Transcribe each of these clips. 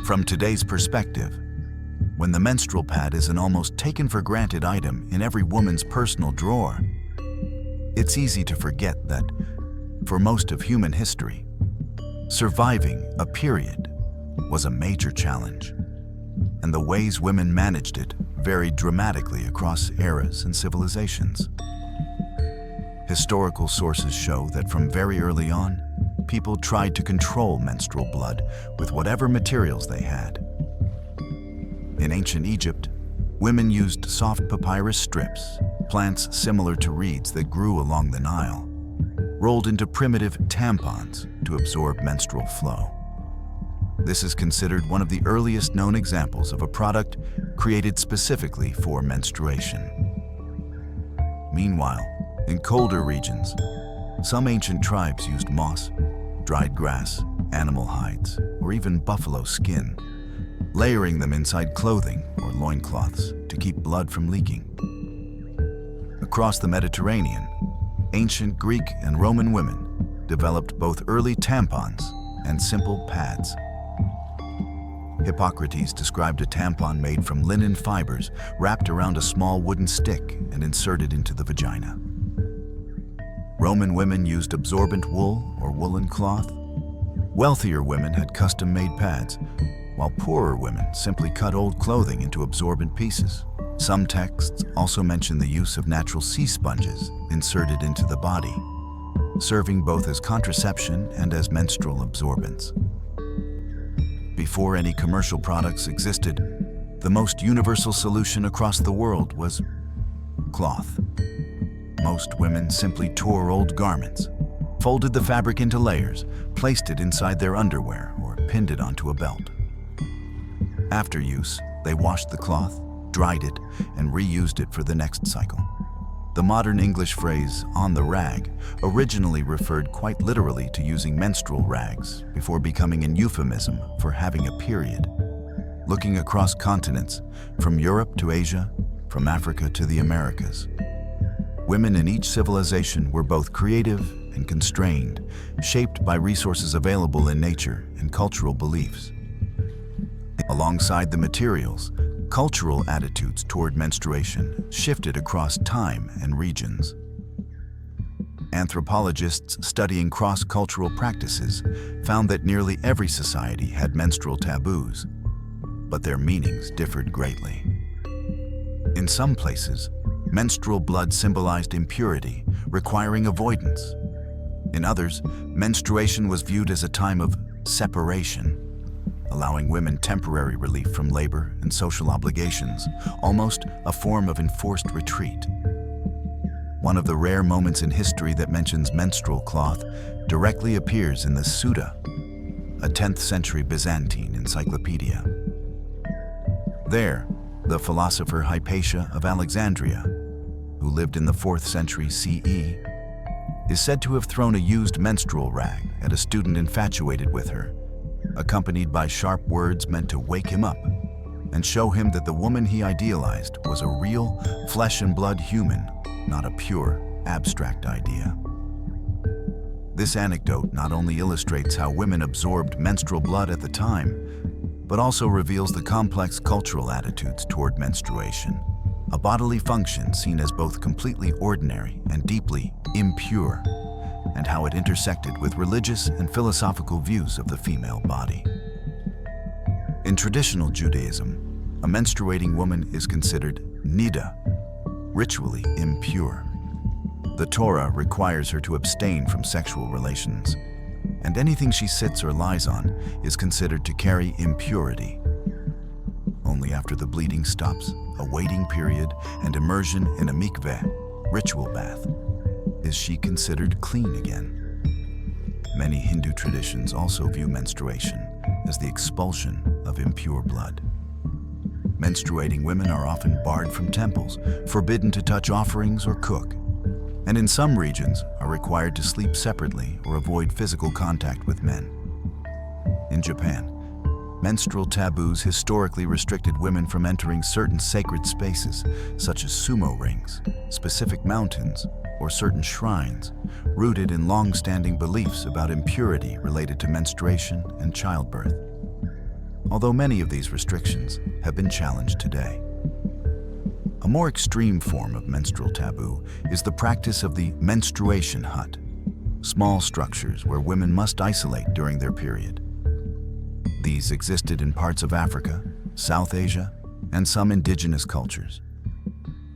From today's perspective, when the menstrual pad is an almost taken-for-granted item in every woman's personal drawer, it's easy to forget that, for most of human history, surviving a period was a major challenge, and the ways women managed it varied dramatically across eras and civilizations. Historical sources show that from very early on, people tried to control menstrual blood with whatever materials they had. In ancient Egypt, women used soft papyrus strips, plants similar to reeds that grew along the Nile, rolled into primitive tampons to absorb menstrual flow. This is considered one of the earliest known examples of a product created specifically for menstruation. Meanwhile, in colder regions, some ancient tribes used moss, dried grass, animal hides, or even buffalo skin, layering them inside clothing or loincloths to keep blood from leaking. Across the Mediterranean, ancient Greek and Roman women developed both early tampons and simple pads. Hippocrates described a tampon made from linen fibers wrapped around a small wooden stick and inserted into the vagina. Roman women used absorbent wool or woolen cloth. Wealthier women had custom-made pads, while poorer women simply cut old clothing into absorbent pieces. Some texts also mention the use of natural sea sponges inserted into the body, serving both as contraception and as menstrual absorbents. Before any commercial products existed, the most universal solution across the world was cloth. Most women simply tore old garments, folded the fabric into layers, placed it inside their underwear, or pinned it onto a belt. After use, they washed the cloth, dried it, and reused it for the next cycle. The modern English phrase, "on the rag," originally referred quite literally to using menstrual rags before becoming an euphemism for having a period. Looking across continents, from Europe to Asia, from Africa to the Americas, women in each civilization were both creative and constrained, shaped by resources available in nature and cultural beliefs. Alongside the materials, cultural attitudes toward menstruation shifted across time and regions. Anthropologists studying cross-cultural practices found that nearly every society had menstrual taboos, but their meanings differed greatly. In some places, menstrual blood symbolized impurity, requiring avoidance. In others, menstruation was viewed as a time of separation, allowing women temporary relief from labor and social obligations, almost a form of enforced retreat. One of the rare moments in history that mentions menstrual cloth directly appears in the Suda, a 10th century Byzantine encyclopedia. There, the philosopher Hypatia of Alexandria, who lived in the 4th century CE, is said to have thrown a used menstrual rag at a student infatuated with her, accompanied by sharp words meant to wake him up and show him that the woman he idealized was a real, flesh and blood human, not a pure, abstract idea. This anecdote not only illustrates how women absorbed menstrual blood at the time, but also reveals the complex cultural attitudes toward menstruation, a bodily function seen as both completely ordinary and deeply impure, and how it intersected with religious and philosophical views of the female body. In traditional Judaism, a menstruating woman is considered nida, ritually impure. The Torah requires her to abstain from sexual relations, and anything she sits or lies on is considered to carry impurity. Only after the bleeding stops, a waiting period, and immersion in a mikveh, ritual bath, is she considered clean again. Many Hindu traditions also view menstruation as the expulsion of impure blood. Menstruating women are often barred from temples, forbidden to touch offerings or cook, and in some regions are required to sleep separately or avoid physical contact with men. In Japan, menstrual taboos historically restricted women from entering certain sacred spaces, such as sumo rings, specific mountains, or certain shrines, rooted in long-standing beliefs about impurity related to menstruation and childbirth. although many of these restrictions have been challenged today. A more extreme form of menstrual taboo is the practice of the menstruation hut, small structures where women must isolate during their period. These existed in parts of Africa, South Asia, and some indigenous cultures.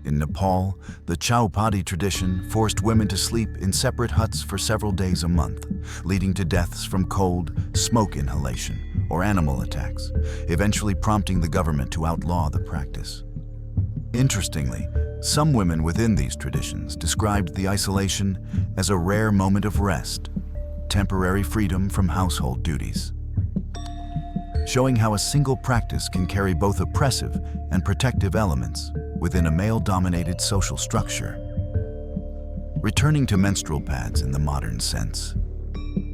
In Nepal, the Chowpatty tradition forced women to sleep in separate huts for several days a month, leading to deaths from cold, smoke inhalation, or animal attacks, eventually prompting the government to outlaw the practice. Interestingly, some women within these traditions described the isolation as a rare moment of rest, temporary freedom from household duties, showing how a single practice can carry both oppressive and protective elements within a male-dominated social structure. Returning to menstrual pads in the modern sense,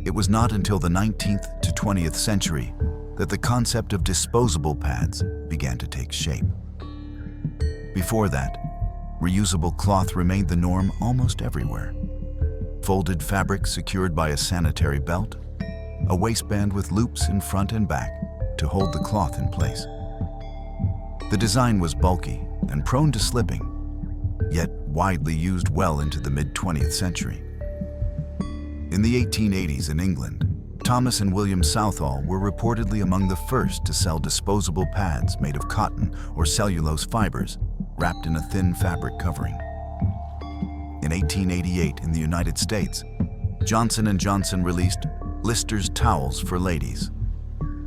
it was not until the 19th to 20th century that the concept of disposable pads began to take shape. Before that, reusable cloth remained the norm almost everywhere. Folded fabric secured by a sanitary belt, a waistband with loops in front and back to hold the cloth in place. The design was bulky and prone to slipping, yet widely used well into the mid-20th century. In the 1880s in England, Thomas and William Southall were reportedly among the first to sell disposable pads made of cotton or cellulose fibers wrapped in a thin fabric covering. In 1888 in the United States, Johnson & Johnson released Lister's towels for ladies,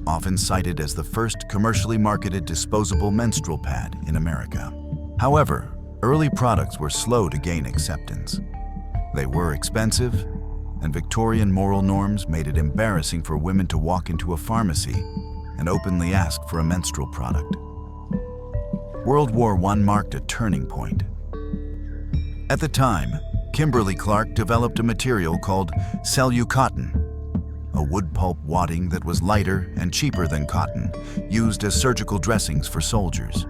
often cited as the first commercially marketed disposable menstrual pad in America. However, early products were slow to gain acceptance. They were expensive, and Victorian moral norms made it embarrassing for women to walk into a pharmacy and openly ask for a menstrual product. World War I marked a turning point. At the time, Kimberly-Clark developed a material called cellucotton, a wood pulp wadding that was lighter and cheaper than cotton, used as surgical dressings for soldiers.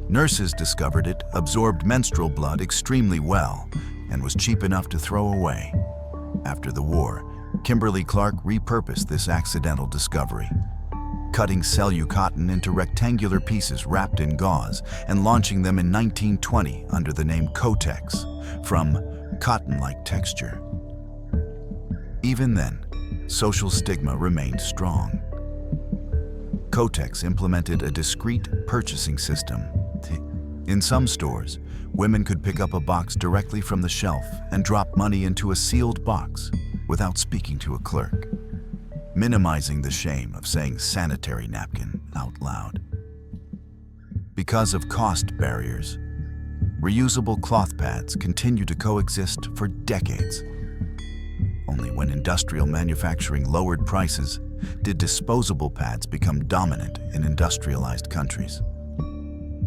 Nurses discovered it absorbed menstrual blood extremely well and was cheap enough to throw away. After the war, Kimberly-Clark repurposed this accidental discovery, cutting cellucotton into rectangular pieces wrapped in gauze and launching them in 1920 under the name Kotex, from cotton-like texture. Even then, social stigma remained strong. Kotex implemented a discreet purchasing system. In some stores, women could pick up a box directly from the shelf and drop money into a sealed box without speaking to a clerk, minimizing the shame of saying sanitary napkin out loud. Because of cost barriers, reusable cloth pads continued to coexist for decades. Only when industrial manufacturing lowered prices did disposable pads become dominant in industrialized countries.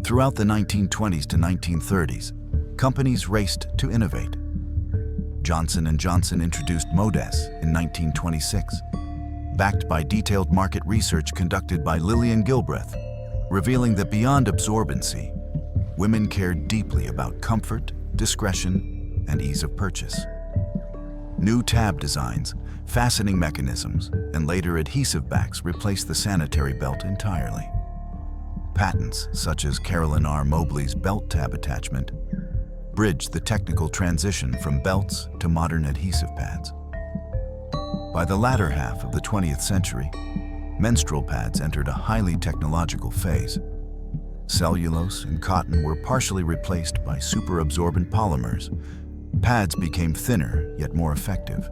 Throughout the 1920s to 1930s, companies raced to innovate. Johnson & Johnson introduced Modes in 1926, backed by detailed market research conducted by Lillian Gilbreth, revealing that beyond absorbency, women cared deeply about comfort, discretion, and ease of purchase. New tab designs, fastening mechanisms, and later adhesive backs replaced the sanitary belt entirely. Patents, such as Carolyn R. Mobley's belt tab attachment, bridged the technical transition from belts to modern adhesive pads. By the latter half of the 20th century, menstrual pads entered a highly technological phase. Cellulose and cotton were partially replaced by superabsorbent polymers. Pads became thinner, yet more effective.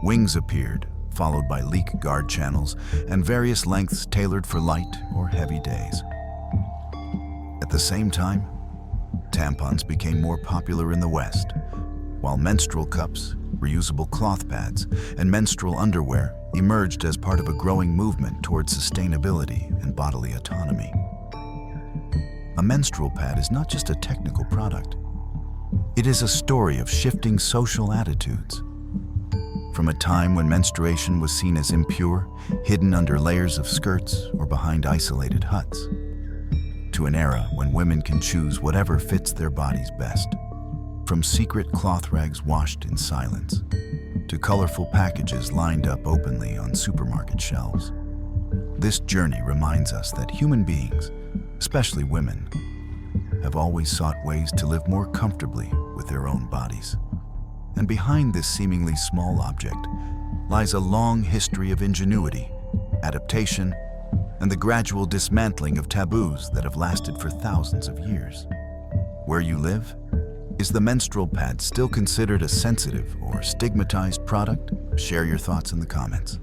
Wings appeared, followed by leak guard channels and various lengths tailored for light or heavy days. At the same time, tampons became more popular in the West, while menstrual cups, reusable cloth pads, and menstrual underwear emerged as part of a growing movement towards sustainability and bodily autonomy. A menstrual pad is not just a technical product. It is a story of shifting social attitudes. From a time when menstruation was seen as impure, hidden under layers of skirts or behind isolated huts, to an era when women can choose whatever fits their bodies best. From secret cloth rags washed in silence, to colorful packages lined up openly on supermarket shelves. This journey reminds us that human beings, especially women, have always sought ways to live more comfortably with their own bodies. And behind this seemingly small object lies a long history of ingenuity, adaptation, and the gradual dismantling of taboos that have lasted for thousands of years. Where you live, is the menstrual pad still considered a sensitive or stigmatized product? Share your thoughts in the comments.